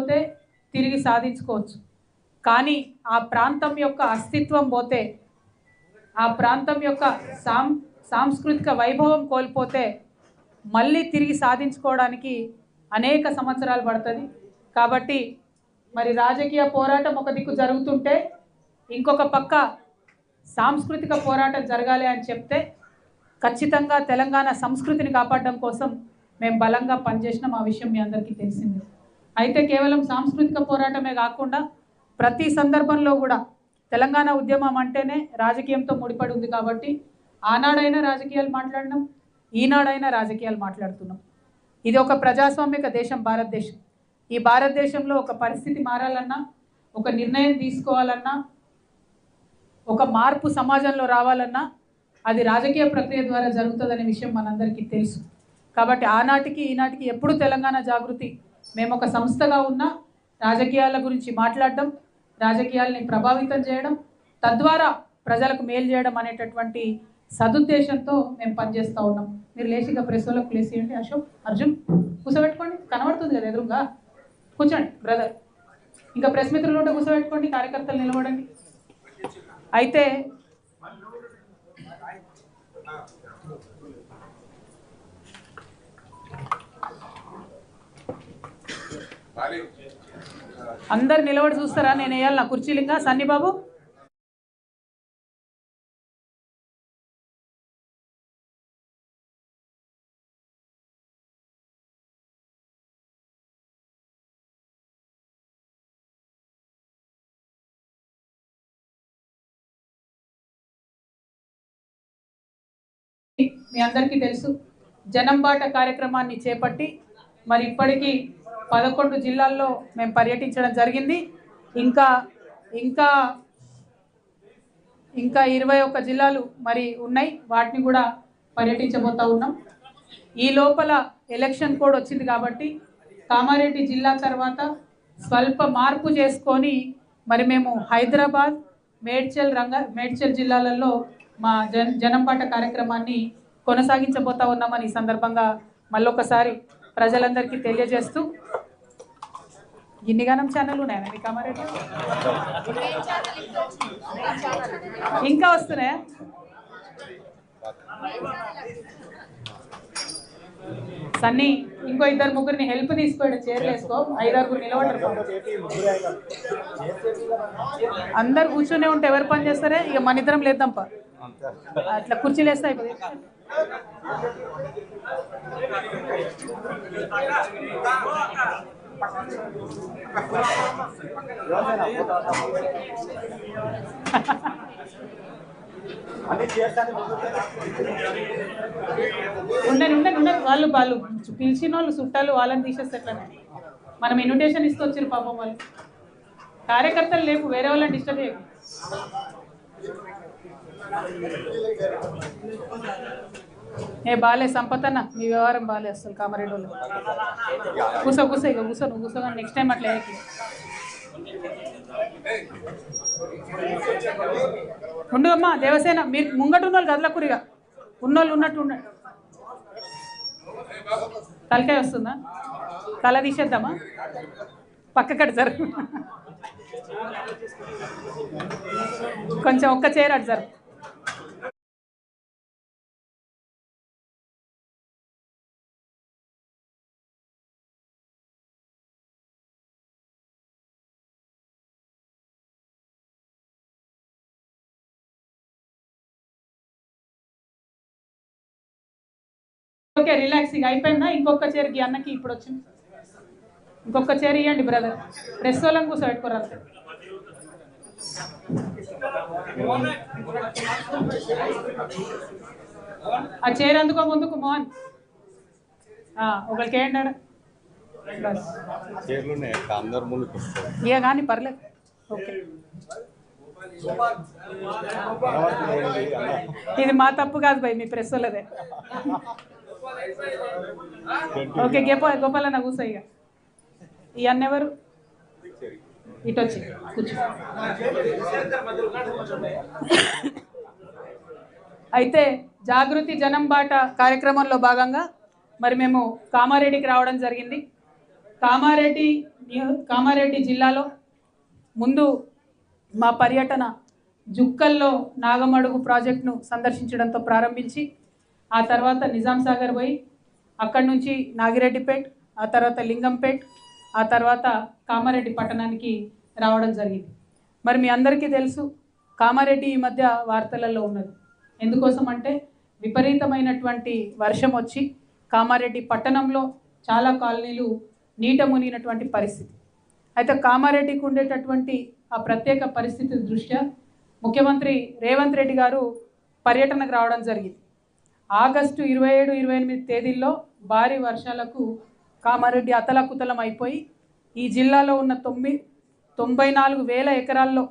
పోతే తిరిగి సాధించుకోవచ్చు, కానీ ఆ ప్రాంతం యొక్క అస్తిత్వం పోతే, ఆ ప్రాంతం యొక్క సాంస్కృతిక వైభవం కోల్పోతే మళ్ళీ తిరిగి సాధించుకోవడానికి అనేక సంవత్సరాలు పడుతుంది. కాబట్టి మరి రాజకీయ పోరాటం ఒక దిక్కు జరుగుతుంటే ఇంకొక పక్క సాంస్కృతిక పోరాటం జరగాలి అని చెప్తే ఖచ్చితంగా తెలంగాణ సంస్కృతిని కాపాడడం కోసం మేము బలంగా పనిచేసినాం. ఆ విషయం మీ అందరికీ తెలిసిందే. అయితే కేవలం సాంస్కృతిక పోరాటమే కాకుండా ప్రతి సందర్భంలో కూడా తెలంగాణ ఉద్యమం అంటేనే రాజకీయంతో ముడిపడి ఉంది. కాబట్టి ఆనాడైనా రాజకీయాలు మాట్లాడినాం, ఈనాడైనా రాజకీయాలు మాట్లాడుతున్నాం. ఇది ఒక ప్రజాస్వామిక దేశం భారతదేశం. ఈ భారతదేశంలో ఒక పరిస్థితి మారాలన్నా, ఒక నిర్ణయం తీసుకోవాలన్నా, ఒక మార్పు సమాజంలో రావాలన్నా అది రాజకీయ ప్రక్రియ ద్వారా జరుగుతుందనే విషయం మనందరికీ తెలుసు. కాబట్టి ఆనాటికి ఈనాటికి ఎప్పుడు తెలంగాణ జాగృతి మేము ఒక సంస్థగా ఉన్నా రాజకీయాల గురించి మాట్లాడడం, రాజకీయాలని ప్రభావితం చేయడం, తద్వారా ప్రజలకు మేలు చేయడం అనేటటువంటి సదుద్దేశంతో మేము పనిచేస్తూ ఉన్నాం. మీరు లేచిగా ప్రెస్ వాళ్ళకు ప్లేస్ చేయండి. అశోక్, అర్జున్ కూర్చోబెట్టుకోండి, కనబడుతుంది కదా ఎదురుగా, కూర్చోండి బ్రదర్. ఇంకా ప్రెస్ మిత్రులు ఉంటే కూర్చోబెట్టుకోండి, కార్యకర్తలు నిలబడండి. అయితే అందరు నిలబడి చూస్తారా? నేను వేయాలి నా కుర్చీలింగా. సన్నిబాబు మీ అందరికీ తెలుసు, జనం బాట కార్యక్రమాన్ని చేపట్టి మరి ఇప్పటికీ 11 జిల్లాల్లో మేము పర్యటించడం జరిగింది. ఇంకా ఇంకా ఇంకా 21 జిల్లాలు మరి ఉన్నాయి, వాటిని కూడా పర్యటించబోతా ఉన్నాం. ఈ లోపల ఎలక్షన్ కోడ్ వచ్చింది కాబట్టి కామారెడ్డి జిల్లా తర్వాత స్వల్ప మార్పు చేసుకొని మరి మేము హైదరాబాద్, మేడ్చల్ జిల్లాలలో మా జనంబాట కార్యక్రమాన్ని కొనసాగించబోతా ఉన్నామని ఈ సందర్భంగా మళ్ళొకసారి ప్రజలందరికీ తెలియజేస్తూ, ఇన్నిగానం ఛానల్ ఉన్నాయా మీ కామారెడ్డి? ఇంకా వస్తున్నాయా? సన్నీ ఇంకో 2-3 హెల్ప్ తీసుకోండి, చైర్లు వేసుకో. 5-6 నిలబడరు, అందరు కూర్చొనే ఉంటే ఎవరు పని చేస్తారే? ఇక మన ఇద్దరం లేద్దాంపా, అట్లా కుర్చీలు వేస్తే అయిపోయింది. ఉండండి వాళ్ళు పిలిచిన వాళ్ళు చుట్టాలు వాళ్ళని తీసేస్తట్లనే మనం ఇన్విటేషన్ ఇస్తూ వచ్చారు పాపం వాళ్ళు. కార్యకర్తలు లేపు, వేరే వాళ్ళని డిస్టర్బ్ చేయకు. ఏ బాలే సంపతన్న, మీ వ్యవహారం బాలే అసలు కామారెడ్డి వాళ్ళు. కూసో ఇక నువ్వు కూసో, కానీ నెక్స్ట్ టైం అట్లా ఉండు అమ్మా. దేవసేన మీరు ముంగట ఉన్నోళ్ళు కదలకురిగా, ఉన్నోళ్ళు ఉన్నట్టు ఉండండి. తలకాయ వస్తుందా? తల తీసేద్దామా? పక్కకట్టు జరుగు, కొంచెం ఒక్క చైర్ అటు జరుగు. ఓకే, రిలాక్సింగ్ అయిపోయిందా? ఇంకొక చైర్కి అన్నకి ఇప్పుడు వచ్చింది, ఇంకొక చైర్ ఇవ్వండి బ్రదర్. ప్రెస్ వాళ్ళని కూర్చోబెట్టుకోరు అంతే. ఆ చైర్ అందుకో ముందుకు మోహన్, ఒకరికి ఏంటాడు ఇక కానీ పర్లేదు. ఓకే, ఇది మా తప్పు కాదు భయ్, మీ ప్రెస్ వాళ్ళదే. ఓకే, గోపాలన్న కూర్చో. ఇక ఈ అన్నెవరు? ఇటు వచ్చి కూర్చో. అయితే జాగృతి జనం బాట కార్యక్రమంలో భాగంగా మరి మేము కామారెడ్డికి రావడం జరిగింది. కామారెడ్డి కామారెడ్డి జిల్లాలో ముందు మా పర్యటన జుక్కల్లో నాగమడుగు ప్రాజెక్టును సందర్శించడంతో ప్రారంభించి ఆ తర్వాత నిజాం సాగర్ పోయి అక్కడి నుంచి నాగిరెడ్డిపేట్, ఆ తర్వాత లింగంపేట్, ఆ తర్వాత కామారెడ్డి పట్టణానికి రావడం జరిగింది. మరి మీ అందరికీ తెలుసు కామారెడ్డి ఈ మధ్య వార్తలలో ఉన్నది. ఎందుకోసం అంటే విపరీతమైనటువంటి వర్షం వచ్చి కామారెడ్డి పట్టణంలో చాలా కాలనీలు నీట మునిగినటువంటి పరిస్థితి. అయితే కామారెడ్డికి ఉండేటటువంటి ఆ ప్రత్యేక పరిస్థితి దృష్ట్యా ముఖ్యమంత్రి రేవంత్ రెడ్డి గారు పర్యటనకు రావడం జరిగింది. ఆగస్టు 27, 28 తేదీల్లో భారీ వర్షాలకు కామారెడ్డి అతలాకుతలం అయిపోయి ఈ జిల్లాలో ఉన్న 94,000 ఎకరాల్లో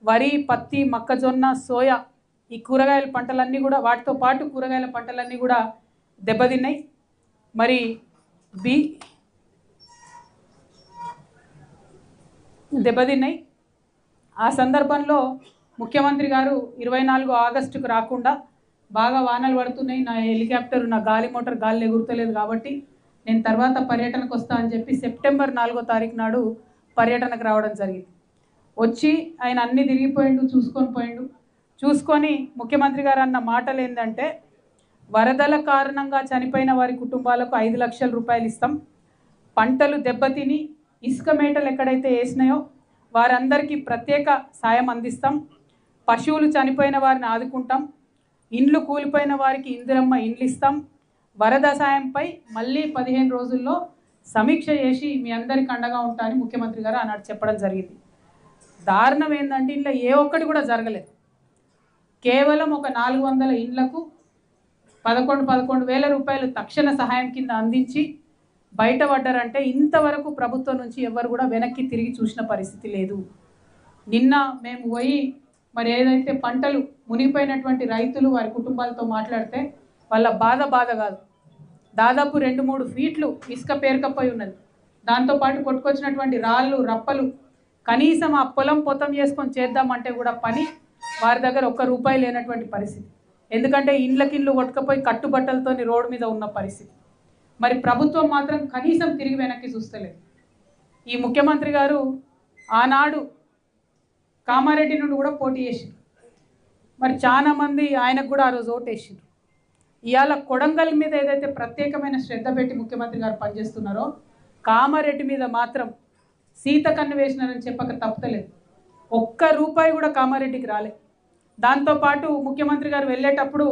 వరి, పత్తి, మొక్కజొన్న, సోయా ఈ కూరగాయల పంటలన్నీ కూడా వాటితో పాటు కూరగాయల పంటలన్నీ కూడా దెబ్బతిన్నాయి. మరి దెబ్బతిన్నాయి. ఆ సందర్భంలో ముఖ్యమంత్రి గారు 24 ఆగస్టుకు రాకుండా బాగా వానలు పడుతున్నాయి, నా హెలికాప్టర్ నా గాలి మోటార్ గాలి ఎగురుతలేదు కాబట్టి నేను తర్వాత పర్యటనకు వస్తా అని చెప్పి సెప్టెంబర్ 4వ తారీఖు నాడు పర్యటనకు రావడం జరిగింది. వచ్చి ఆయన అన్నీ తిరిగిపోయిండు, చూసుకొని ముఖ్యమంత్రి గారు అన్న మాటలు ఏంటంటే వరదల కారణంగా చనిపోయిన వారి కుటుంబాలకు 5 లక్షల రూపాయలు ఇస్తాం, పంటలు దెబ్బతిని ఇసుక మేటలు ఎక్కడైతే వేసినాయో వారందరికీ ప్రత్యేక సాయం అందిస్తాం, పశువులు చనిపోయిన వారిని ఆదుకుంటాం, ఇండ్లు కూలిపోయిన వారికి ఇందిరమ్మ ఇండ్లు ఇస్తాం, వరద సాయంపై మళ్ళీ 15 రోజుల్లో సమీక్ష చేసి మీ అందరికి అండగా ఉంటా అని ముఖ్యమంత్రి గారు ఆనాడు చెప్పడం జరిగింది. దారుణం ఏంటంటే ఇంట్లో ఏ ఒక్కటి కూడా జరగలేదు. కేవలం ఒక 400 ఇండ్లకు 11,000 రూపాయలు తక్షణ సహాయం కింద అందించి బయటపడ్డారంటే ఇంతవరకు ప్రభుత్వం నుంచి ఎవరు కూడా వెనక్కి తిరిగి చూసిన పరిస్థితి లేదు. నిన్న మేము పోయి మరి ఏదైతే పంటలు మునిగిపోయినటువంటి రైతులు వారి కుటుంబాలతో మాట్లాడితే వాళ్ళ బాధ కాదు, దాదాపు 2-3 ఫీట్లు ఇసుక పేరుకపోయి ఉన్నది. దాంతోపాటు కొట్టుకొచ్చినటువంటి రాళ్ళు, రప్పలు కనీసం ఆ పొలం పొతం చేసుకొని చేద్దామంటే కూడా పని వారి దగ్గర ₹1 లేనటువంటి పరిస్థితి. ఎందుకంటే ఇండ్లకిండ్లు కొట్టుకపోయి కట్టుబట్టలతో రోడ్డు మీద ఉన్న పరిస్థితి. మరి ప్రభుత్వం మాత్రం కనీసం తిరిగి వెనక్కి చూస్తలేదు. ఈ ముఖ్యమంత్రి గారు ఆనాడు కామారెడ్డి నుండి కూడా పోటీ చేసిండ్రు. మరి చాలామంది ఆయనకు కూడా ఆ రోజు ఓటేసిండ్రు. ఇవాళ కొడంగల్ మీద ఏదైతే ప్రత్యేకమైన శ్రద్ధ పెట్టి ముఖ్యమంత్రి గారు పనిచేస్తున్నారో కామారెడ్డి మీద మాత్రం సీత కన్ను వేసినారని చెప్పక తప్పలేదు. ₹1 కూడా కామారెడ్డికి రాలే. దాంతోపాటు ముఖ్యమంత్రి గారు వెళ్ళేటప్పుడు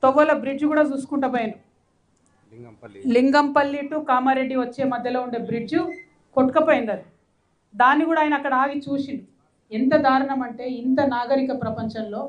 తొవ్వల బ్రిడ్జ్ కూడా చూసుకుంటూ పోయాను. లింగంపల్లి టు కామారెడ్డి వచ్చే మధ్యలో ఉండే బ్రిడ్జ్ కొట్టుకపోయింది. అది దాన్ని కూడా ఆయన అక్కడ ఆగి చూసిండు. ఎంత దారుణం అంటే ఇంత నాగరిక ప్రపంచంలో